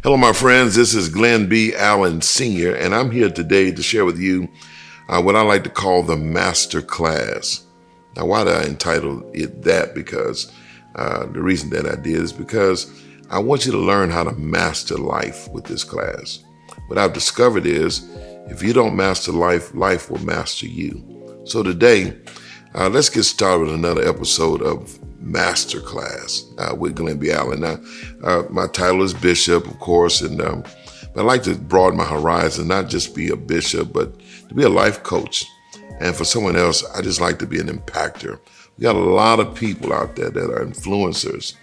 Hello, my friends. This is Glynn B. Allen Sr., and I'm here today to share with you what I like to call the Master Class. Now, why did I entitle it that? Because the reason that I did is because I want you to learn how to master life with this class. What I've discovered is if you don't master life, life will master you. So today, let's get started with another episode of Master Class with Glynn B. Allen. Now, my title is Bishop, of course, but I like to broaden my horizon, not just be a bishop, but to be a life coach. And for someone else, I just like to be an impactor. We got a lot of people out there that are influencers,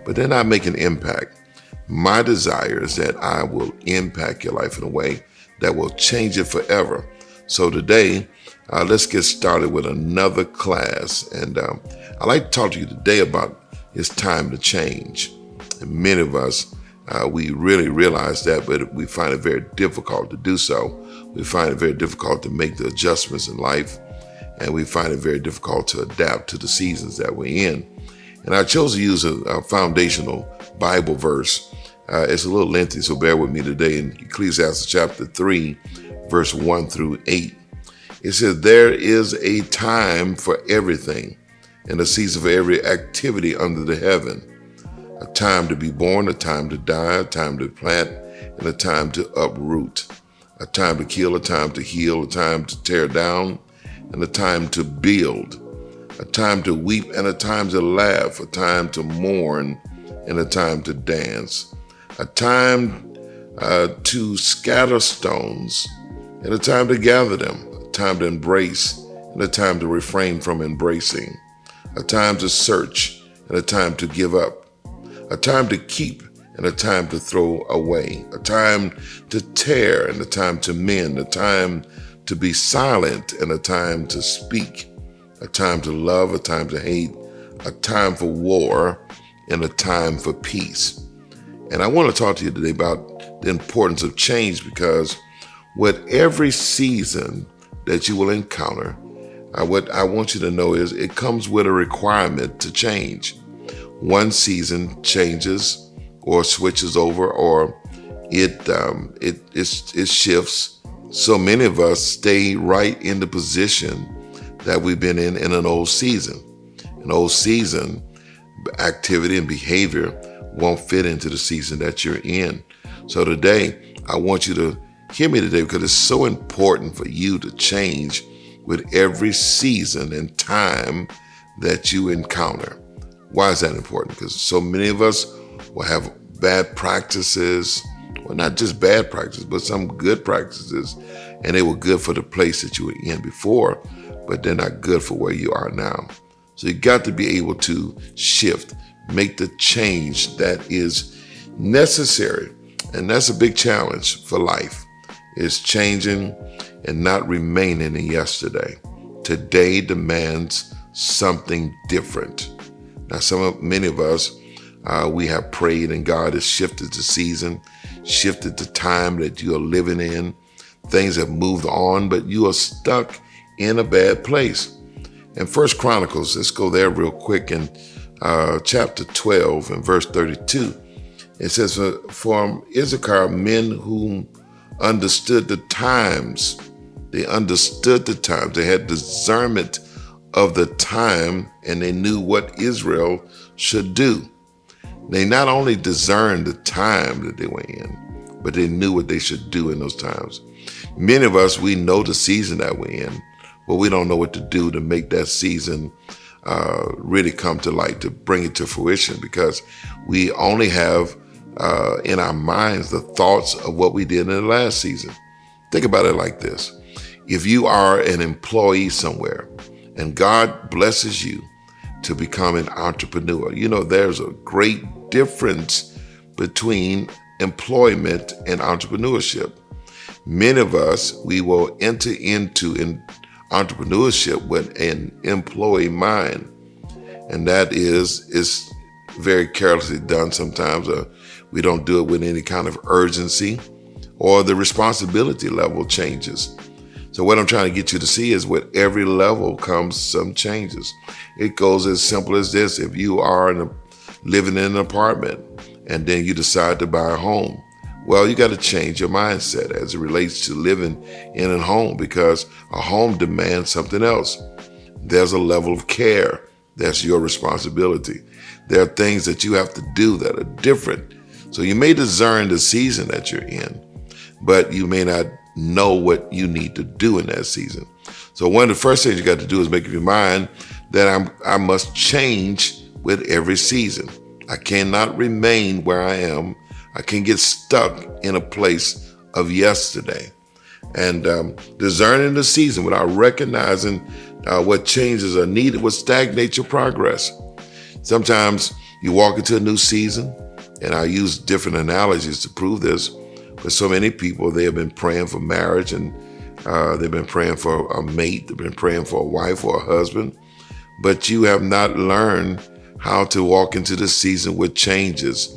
but they're not making impact. My desire is that I will impact your life in a way that will change it forever. So today, let's get started with another class. And I'd like to talk to you today about it's time to change. And many of us, we really realize that, but we find it very difficult to do so. We find it very difficult to make the adjustments in life, and we find it very difficult to adapt to the seasons that we're in. And I chose to use a foundational Bible verse. It's a little lengthy, so bear with me today. In Ecclesiastes chapter 3, verse 1 through 8. It says, there is a time for everything and a season for every activity under the heaven. A time to be born, a time to die, a time to plant, and a time to uproot. A time to kill, a time to heal, a time to tear down, and a time to build. A time to weep and a time to laugh, a time to mourn and a time to dance. A time to scatter stones and a time to gather them. A time to embrace and a time to refrain from embracing. A time to search and a time to give up. A time to keep and a time to throw away. A time to tear and a time to mend. A time to be silent and a time to speak. A time to love, a time to hate. A time for war and a time for peace. And I want to talk to you today about the importance of change, because with every season that you will encounter, what I want you to know is it comes with a requirement to change. One season changes or switches over, or it shifts. So many of us stay right in the position that we've been in an old season. An old season activity and behavior won't fit into the season that you're in. So today, I want you to hear me today, because it's so important for you to change with every season and time that you encounter. Why is that important? Because so many of us will have bad practices, well, not just bad practices, but some good practices, and they were good for the place that you were in before, but they're not good for where you are now. So you got to be able to shift, make the change that is necessary. And that's a big challenge for life, is changing and not remaining in yesterday. Today demands something different. Now, many of us, we have prayed and God has shifted the season, shifted the time that you are living in. Things have moved on, but you are stuck in a bad place. In 1 Chronicles, let's go there real quick, in chapter 12 and verse 32. It says, from Issachar, men whom understood the times. They understood the times. They had discernment of the time, and they knew what Israel should do. They not only discerned the time that they were in, but they knew what they should do in those times. Many of us, we know the season that we're in, but we don't know what to do to make that season really come to light, to bring it to fruition, because we only have in our minds the thoughts of what we did in the last season. Think about it like this. If you are an employee somewhere and God blesses you to become an entrepreneur, you know there's a great difference between employment and entrepreneurship. Many of us, we will enter into entrepreneurship with an employee mind, and that is very carelessly done sometimes. We don't do it with any kind of urgency, or the responsibility level changes. So what I'm trying to get you to see is with every level comes some changes. It goes as simple as this. If you are living in an apartment and then you decide to buy a home, Well, you got to change your mindset as it relates to living in a home, because a home demands something else. There's a level of care. That's your responsibility. There are things that you have to do that are different. So you may discern the season that you're in, but you may not know what you need to do in that season. So one of the first things you got to do is make up your mind that I must change with every season. I cannot remain where I am. I can't get stuck in a place of yesterday. And discerning the season without recognizing what changes are needed will stagnate your progress. Sometimes you walk into a new season, and I use different analogies to prove this. But so many people, they have been praying for marriage, and they've been praying for a mate, they've been praying for a wife or a husband, but you have not learned how to walk into the season with changes.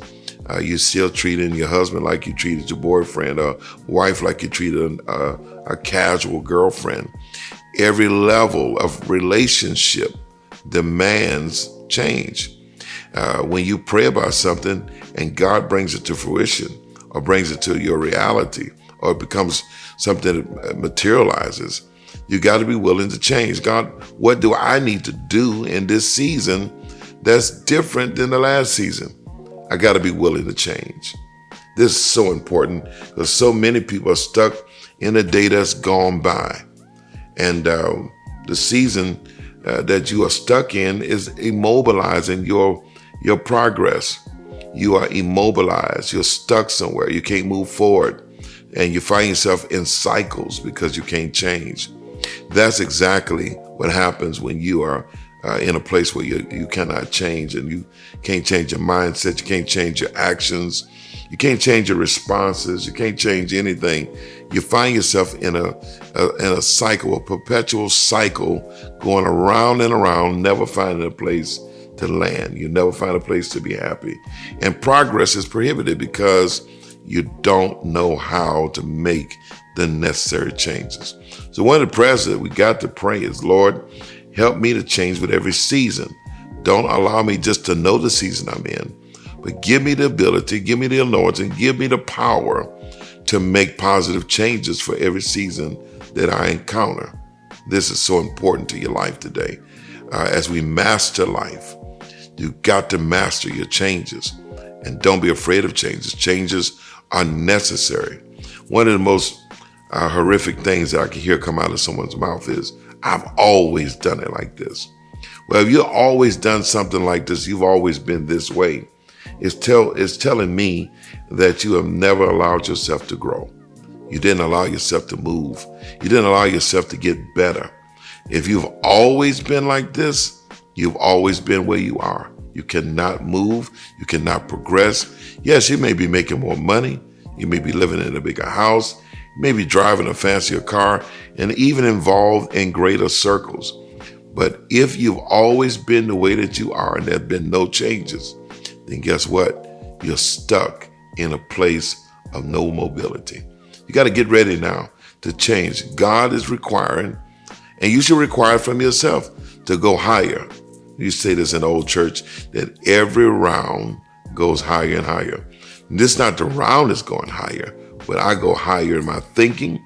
You're still treating your husband like you treated your boyfriend, or wife like you treated a casual girlfriend. Every level of relationship demands change. When you pray about something and God brings it to fruition, or brings it to your reality, or it becomes something that materializes, you got to be willing to change. God, what do I need to do in this season that's different than the last season? I got to be willing to change. This is so important, because so many people are stuck in a day that's gone by. And the season that you are stuck in is immobilizing your progress. You are immobilized. You're stuck somewhere. You can't move forward. And you find yourself in cycles because you can't change. That's exactly what happens when you are in a place where you cannot change, and you can't change your mindset. You can't change your actions. You can't change your responses. You can't change anything. You find yourself in a cycle, a perpetual cycle, going around and around, never finding a place to land. You never find a place to be happy. And progress is prohibited because you don't know how to make the necessary changes. So one of the prayers that we got to pray is, Lord, help me to change with every season. Don't allow me just to know the season I'm in, but give me the ability, give me the anointing, give me the power to make positive changes for every season that I encounter. This is so important to your life today. As we master life, you've got to master your changes, and don't be afraid of changes. Changes are necessary. One of the most horrific things that I can hear come out of someone's mouth is, I've always done it like this. Well, if you've always done something like this, you've always been this way. It's telling me that you have never allowed yourself to grow. You didn't allow yourself to move. You didn't allow yourself to get better. If you've always been like this, you've always been where you are. You cannot move. You cannot progress. Yes, you may be making more money. You may be living in a bigger house. You may be driving a fancier car, and even involved in greater circles. But if you've always been the way that you are and there have been no changes, then guess what? You're stuck in a place of no mobility. You got to get ready now to change. God is requiring, and you should require from yourself, to go higher. You say this in the old church, that every round goes higher and higher. And this not the round is going higher, but I go higher in my thinking,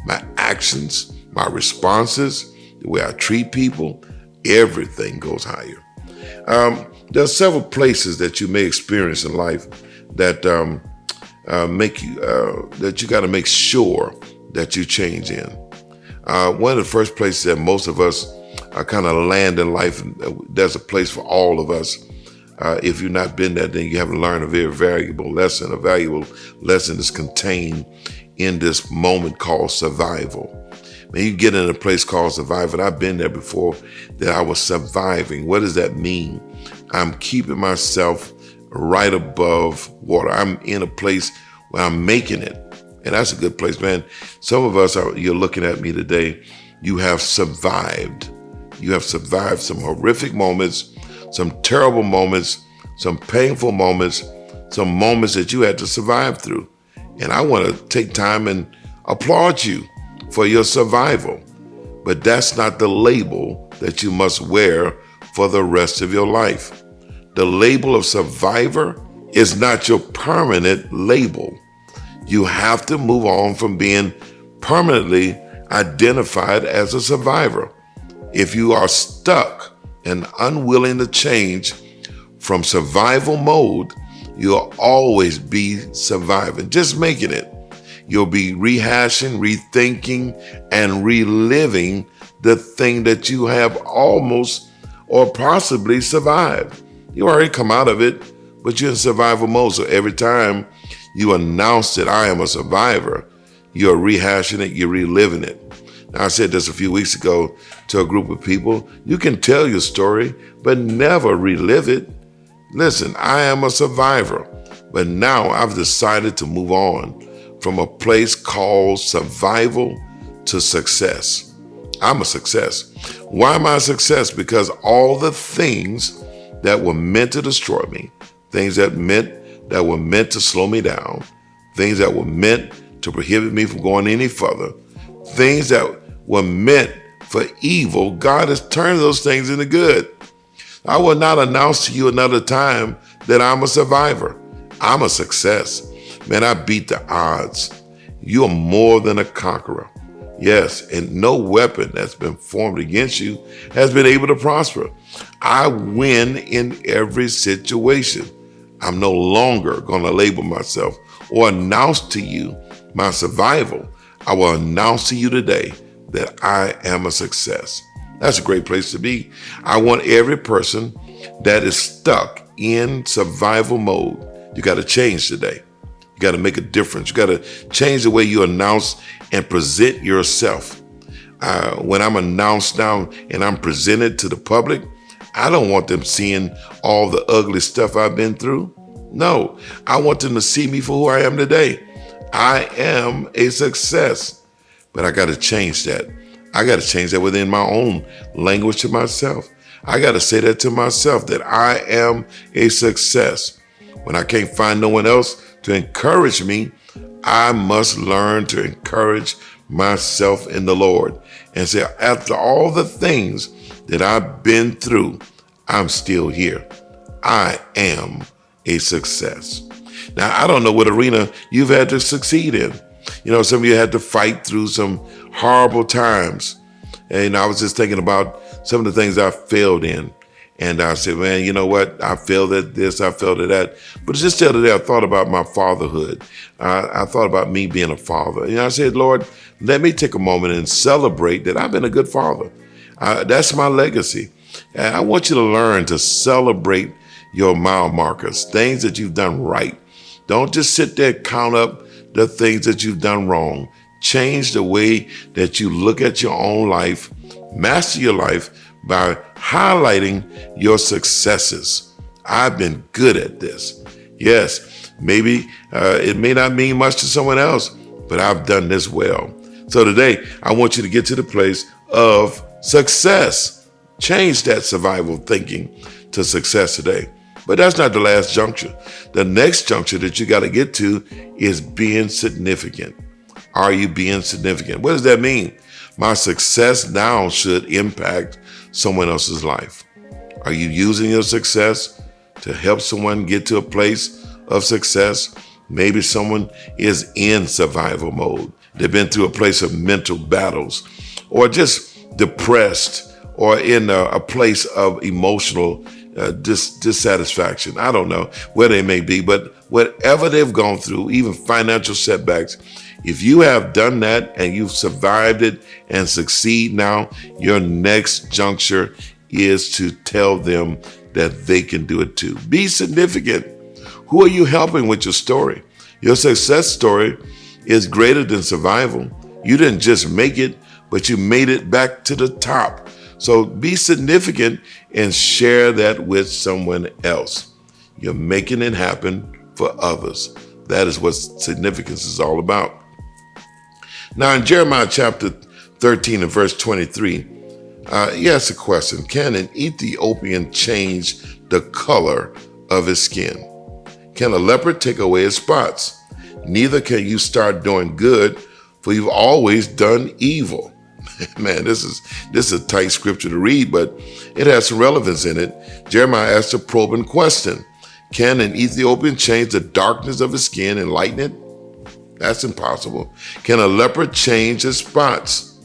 my actions, my responses, the way I treat people. Everything goes higher. There are several places that you may experience in life that make you that you got to make sure that you change in. One of the first places that most of us kind of land in life, there's a place for all of us. If you've not been there, then you haven't learned a very valuable lesson. A valuable lesson is contained in this moment called survival. When you get in a place called survival, I've been there before, that I was surviving. What does that mean? I'm keeping myself right above water. I'm in a place where I'm making it. And that's a good place, man. Some of us you're looking at me today, you have survived. You have survived some horrific moments, some terrible moments, some painful moments, some moments that you had to survive through. And I want to take time and applaud you for your survival. But that's not the label that you must wear for the rest of your life. The label of survivor is not your permanent label. You have to move on from being permanently identified as a survivor. If you are stuck and unwilling to change from survival mode, you'll always be surviving, just making it. You'll be rehashing, rethinking, and reliving the thing that you have almost or possibly survived. You already come out of it, but you're in survival mode. So every time you announce that I am a survivor, you're rehashing it, you're reliving it. Now, I said this a few weeks ago to a group of people. You can tell your story, but never relive it. Listen, I am a survivor, but now I've decided to move on from a place called survival to success. I'm a success. Why am I a success? Because all the things that were meant to destroy me, things that were meant to slow me down, things that were meant to prohibit me from going any further, things that were meant for evil, God has turned those things into good. I will not announce to you another time that I'm a survivor. I'm a success. Man, I beat the odds. You are more than a conqueror. Yes, and no weapon that's been formed against you has been able to prosper. I win in every situation. I'm no longer going to label myself or announce to you my survival. I will announce to you today that I am a success. That's a great place to be. I want every person that is stuck in survival mode. You got to change today. You got to make a difference. You got to change the way you announce and present yourself. When I'm announced now and I'm presented to the public, I don't want them seeing all the ugly stuff I've been through. No, I want them to see me for who I am today. I am a success. But I got to change that. I got to change that within my own language to myself. I got to say that to myself, that I am a success. When I can't find no one else to encourage me, I must learn to encourage myself in the Lord and say, after all the things that I've been through, I'm still here. I am a success. Now, I don't know what arena you've had to succeed in. You know, some of you had to fight through some horrible times. And I was just thinking about some of the things I failed in. And I said, man, you know what? I failed at this, I failed at that. But just the other day, I thought about my fatherhood. I thought about me being a father. And I said, Lord, let me take a moment and celebrate that I've been a good father. That's my legacy. And I want you to learn to celebrate your mile markers, things that you've done right. Don't just sit there and count up the things that you've done wrong. Change the way that you look at your own life. Master your life by highlighting your successes. I've been good at this. Yes, maybe it may not mean much to someone else, but I've done this well. So today, I want you to get to the place of success. Change that survival thinking to success today. But that's not the last juncture. The next juncture that you got to get to is being significant. Are you being significant? What does that mean? My success now should impact someone else's life. Are you using your success to help someone get to a place of success? Maybe someone is in survival mode. They've been through a place of mental battles, or just depressed, or in a place of emotional dissatisfaction. I don't know where they may be, but whatever they've gone through, even financial setbacks, if you have done that and you've survived it and succeed now, your next juncture is to tell them that they can do it too. Be significant. Who are you helping with your story? Your success story is greater than survival. You didn't just make it, but you made it back to the top. So be significant and share that with someone else. You're making it happen for others. That is what significance is all about. Now in Jeremiah chapter 13 and verse 23, he asks a question. Can an Ethiopian change the color of his skin? Can a leopard take away his spots? Neither can you start doing good, for you've always done evil. Man, this is a tight scripture to read, but it has some relevance in it. Jeremiah asked a probing question. Can an Ethiopian change the darkness of his skin and lighten it? That's impossible. Can a leopard change his spots?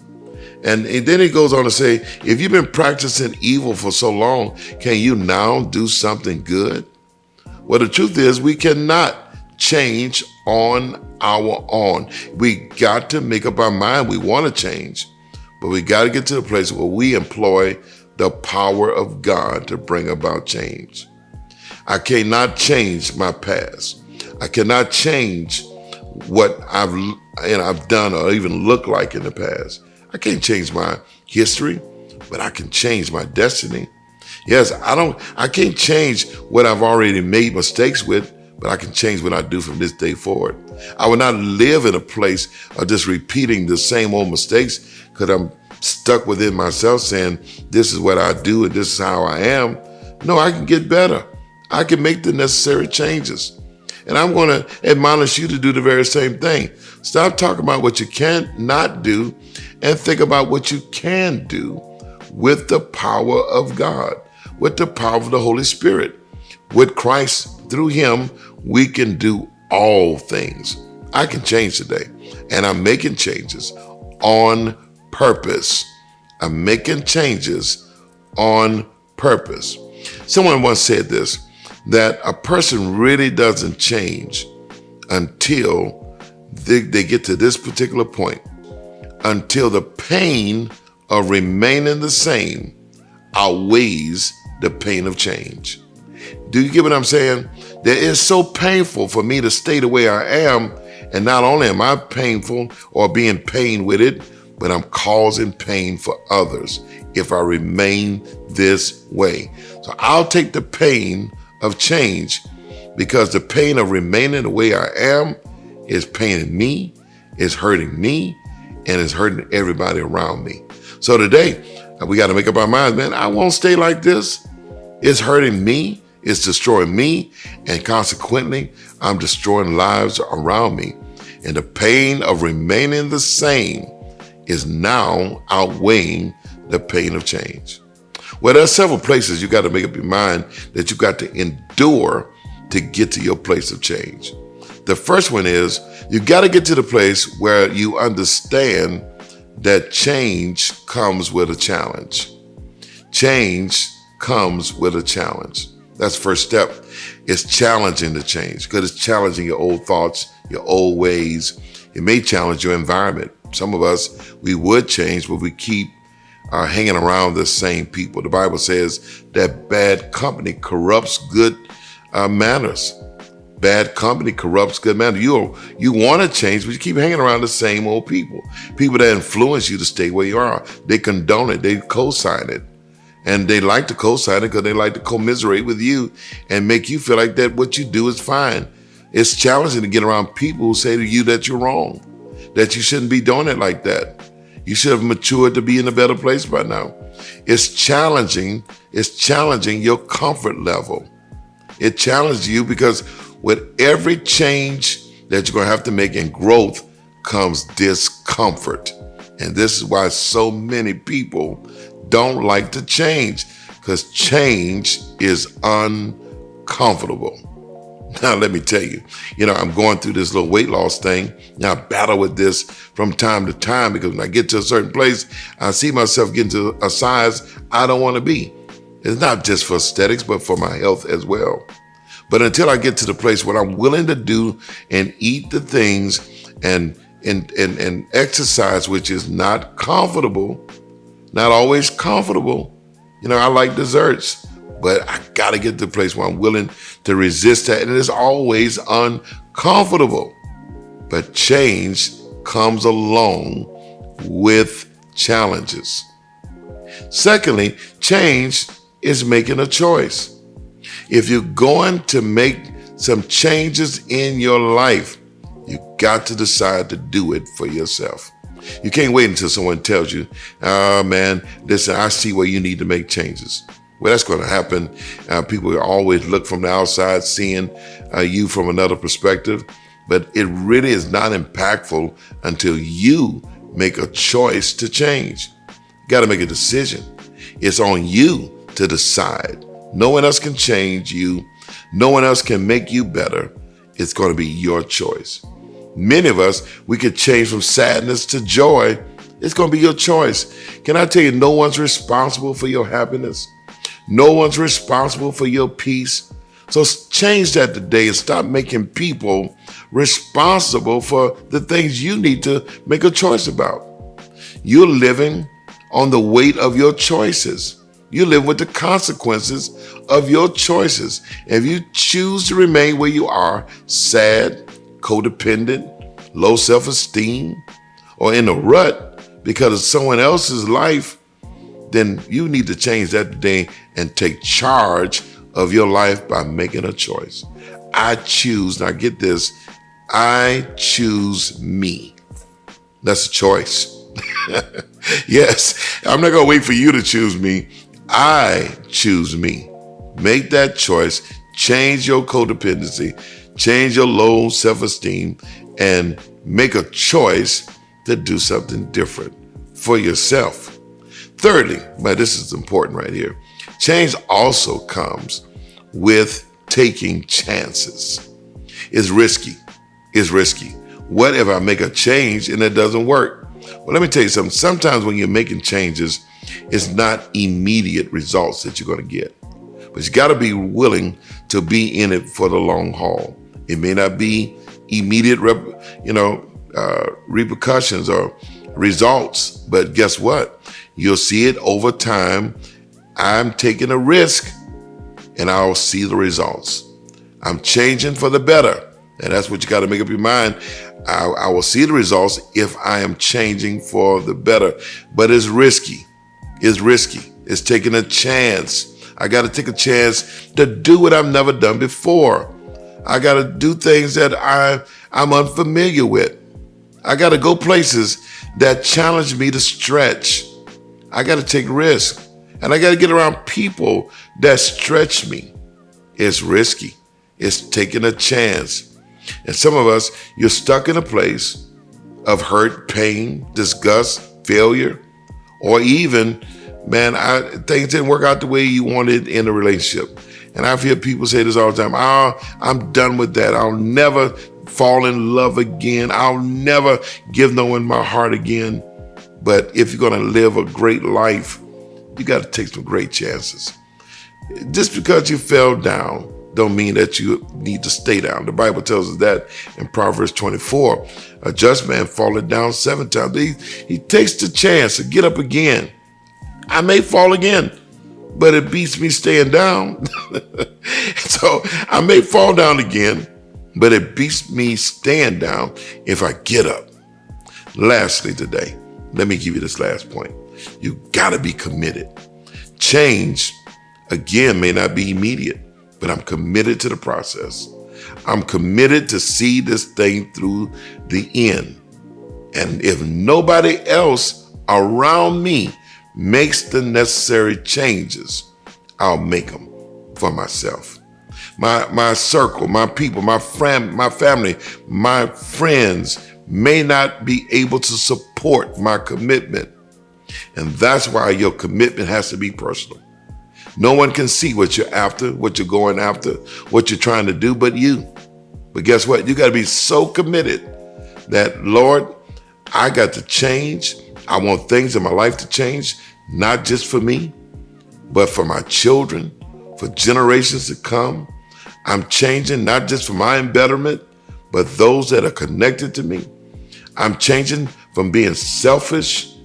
And then he goes on to say, if you've been practicing evil for so long, can you now do something good? Well, the truth is we cannot change on our own. We got to make up our mind we want to change, but we got to get to the place where we employ the power of God to bring about change. I cannot change my past. I cannot change what I've done or even look like in the past. I can't change my history, but I can change my destiny. Yes, I can't change what I've already made mistakes with, but I can change what I do from this day forward. I will not live in a place of just repeating the same old mistakes because I'm stuck within myself saying, this is what I do and this is how I am. No, I can get better. I can make the necessary changes. And I'm going to admonish you to do the very same thing. Stop talking about what you cannot do and think about what you can do with the power of God, with the power of the Holy Spirit. With Christ, through him, we can do all things. I can change today, and I'm making changes on purpose. I'm making changes on purpose. Someone once said this, that a person really doesn't change until they get to this particular point, until the pain of remaining the same outweighs the pain of change. Do you get what I'm saying? That it's so painful for me to stay the way I am, and not only am I painful or being pain with it, but I'm causing pain for others if I remain this way. So I'll take the pain of change because the pain of remaining the way I am is paining me, is hurting me, and is hurting everybody around me. So today, we got to make up our minds, man, I won't stay like this. It's hurting me, it's destroying me, and consequently, I'm destroying lives around me. And the pain of remaining the same is now outweighing the pain of change. Well, there's several places you got to make up your mind that you got to endure to get to your place of change. The first one is you got to get to the place where you understand that change comes with a challenge. Change comes with a challenge. That's the first step. It's challenging the change because it's challenging your old thoughts, your old ways. It may challenge your environment. Some of us, we would change, but we keep hanging around the same people. The Bible says that bad company corrupts good manners. Bad company corrupts good manners. You want to change, but you keep hanging around the same old people. People that influence you to stay where you are. They condone it. They co-sign it. And they like to co-sign it because they like to commiserate with you and make you feel like that what you do is fine. It's challenging to get around people who say to you that you're wrong, that you shouldn't be doing it like that. You should have matured to be in a better place by now. It's challenging your comfort level. It challenges you because with every change that you're going to have to make in growth comes discomfort. And this is why so many people don't like to change, because change is uncomfortable. Now, let me tell you, I'm going through this little weight loss thing. Now, I battle with this from time to time because when I get to a certain place, I see myself getting to a size I don't want to be. It's not just for aesthetics, but for my health as well. But until I get to the place where I'm willing to do and eat the things and exercise, which is not comfortable, not always comfortable. I like desserts, but I got to get to the place where I'm willing to resist that. And it's always uncomfortable. But change comes along with challenges. Secondly, change is making a choice. If you're going to make some changes in your life, you got to decide to do it for yourself. You can't wait until someone tells you, oh man, listen, I see where you need to make changes. Well, that's going to happen. People always look from the outside, seeing you from another perspective, but it really is not impactful until you make a choice to change. You got to make a decision. It's on you to decide. No one else can change you. No one else can make you better. It's going to be your choice. Many of us, we could change from sadness to joy. It's going to be your choice. Can I tell you, no one's responsible for your happiness. No one's responsible for your peace. So change that today and stop making people responsible for the things you need to make a choice about. You're living on the weight of your choices. You live with the consequences of your choices. If you choose to remain where you are, sad, codependent, low self-esteem, or in a rut because of someone else's life, then you need to change that today and take charge of your life by making a choice. I choose, now get this, I choose me. That's a choice. Yes, I'm not going to wait for you to choose me. I choose me. Make that choice. Change your codependency. Change your low self-esteem and make a choice to do something different for yourself. Thirdly, but this is important right here, change also comes with taking chances. It's risky. It's risky. What if I make a change and it doesn't work? Well, let me tell you something. Sometimes when you're making changes, it's not immediate results that you're going to get. But you got to be willing to be in it for the long haul. It may not be immediate, repercussions or results, but guess what? You'll see it over time. I'm taking a risk and I'll see the results. I'm changing for the better. And that's what you got to make up your mind. I will see the results if I am changing for the better. But it's risky. It's risky. It's taking a chance. I got to take a chance to do what I've never done before. I got to do things that I'm unfamiliar with. I got to go places that challenge me to stretch. I got to take risks. And I got to get around people that stretch me. It's risky. It's taking a chance. And some of us, you're stuck in a place of hurt, pain, disgust, failure, or even, things didn't work out the way you wanted in a relationship. And I've heard people say this all the time, I'm done with that. I'll never fall in love again. I'll never give no one my heart again. But if you're going to live a great life, you got to take some great chances. Just because you fell down don't mean that you need to stay down. The Bible tells us that in Proverbs 24. A just man falleth down 7 times. He takes the chance to get up again. I may fall again, but it beats me staying down. So I may fall down again, but it beats me staying down if I get up. Lastly today, let me give you this last point. You gotta be committed. Change, again, may not be immediate, but I'm committed to the process. I'm committed to see this thing through the end. And if nobody else around me makes the necessary changes, I'll make them for myself. My circle, my people, my family, my friends may not be able to support my commitment. And that's why your commitment has to be personal. No one can see what you're after, what you're going after, what you're trying to do but you. But guess what? You got to be so committed that, Lord, I got to change. I want things in my life to change, not just for me, but for my children, for generations to come. I'm changing not just for my betterment, but those that are connected to me. I'm changing from being selfish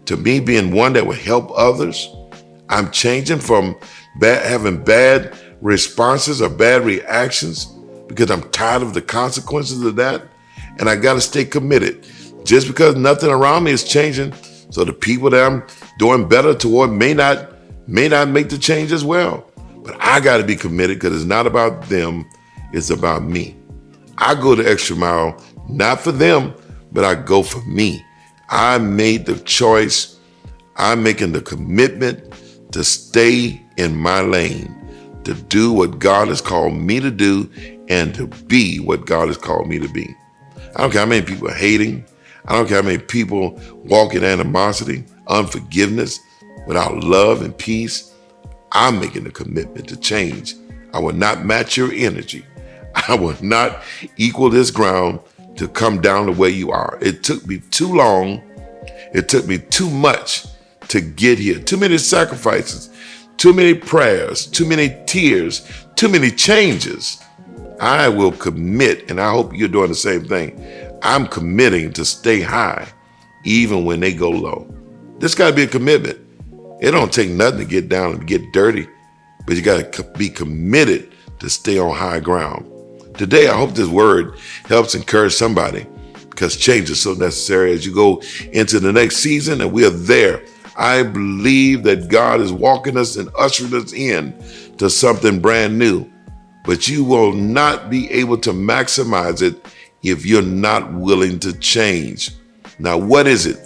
to me being one that will help others. I'm changing from having bad responses or bad reactions because I'm tired of the consequences of that. And I got to stay committed. Just because nothing around me is changing, so the people that I'm doing better toward may not make the change as well. But I got to be committed because it's not about them, it's about me. I go the extra mile, not for them, but I go for me. I made the choice. I'm making the commitment to stay in my lane, to do what God has called me to do and to be what God has called me to be. I don't care how many people are hating. I don't care how many people walk in animosity, unforgiveness, without love and peace. I'm making a commitment to change. I will not match your energy. I will not equal this ground to come down the way you are. It took me too long. It took me too much to get here. Too many sacrifices, too many prayers, too many tears, too many changes. I will commit, and I hope you're doing the same thing. I'm committing to stay high even when they go low. This got to be a commitment. It don't take nothing to get down and get dirty, but you got to be committed to stay on high ground. Today, I hope this word helps encourage somebody, because change is so necessary as you go into the next season, and we are there. I believe that God is walking us and ushering us in to something brand new, but you will not be able to maximize it if you're not willing to change. Now, what is it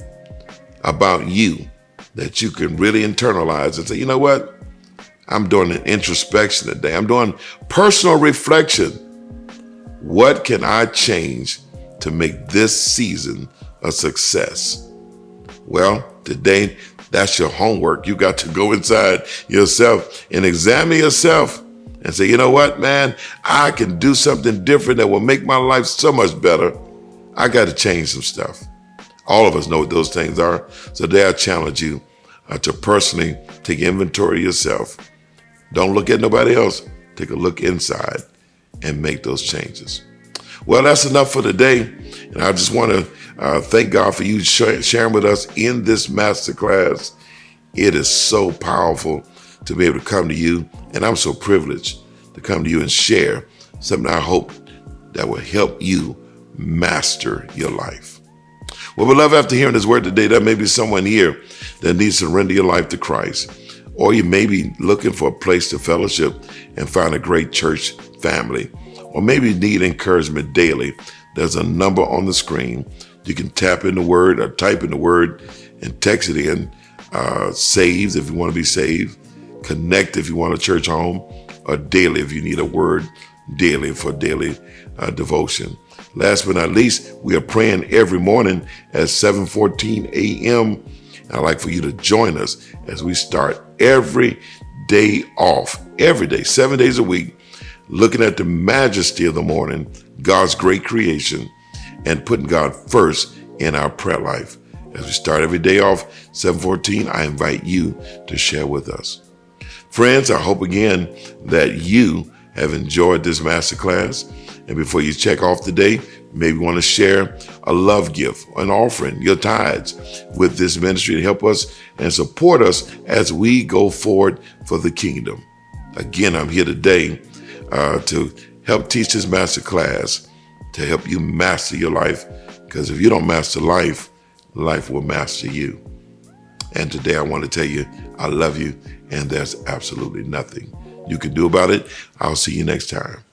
about you that you can really internalize and say, you know what? I'm doing an introspection today. I'm doing personal reflection. What can I change to make this season a success? Well, today, that's your homework. You got to go inside yourself and examine yourself and say, you know what, man, I can do something different that will make my life so much better. I got to change some stuff. All of us know what those things are. So today I challenge you to personally take inventory of yourself. Don't look at nobody else. Take a look inside and make those changes. Well, that's enough for today. And I just want to thank God for you sharing with us in this masterclass. It is so powerful to be able to come to you. And I'm so privileged to come to you and share something I hope that will help you master your life. Well, beloved, after hearing this word today, there may be someone here that needs to surrender your life to Christ. Or you may be looking for a place to fellowship and find a great church family. Or maybe you need encouragement daily. There's a number on the screen. You can tap in the word or type in the word and text it in. Saves if you want to be saved. Connect if you want a church home. Or daily if you need a word daily for daily devotion. Last but not least, we are praying every morning at 7:14 a.m. I'd like for you to join us as we start every day off, every day, 7 days a week, looking at the majesty of the morning, God's great creation, and putting God first in our prayer life. As we start every day off, 7:14, I invite you to share with us. Friends, I hope again that you have enjoyed this masterclass. And before you check off today, maybe you want to share a love gift, an offering, your tithes with this ministry to help us and support us as we go forward for the kingdom. Again, I'm here today to help teach this masterclass to help you master your life. Because if you don't master life, life will master you. And today I want to tell you, I love you, and there's absolutely nothing you can do about it. I'll see you next time.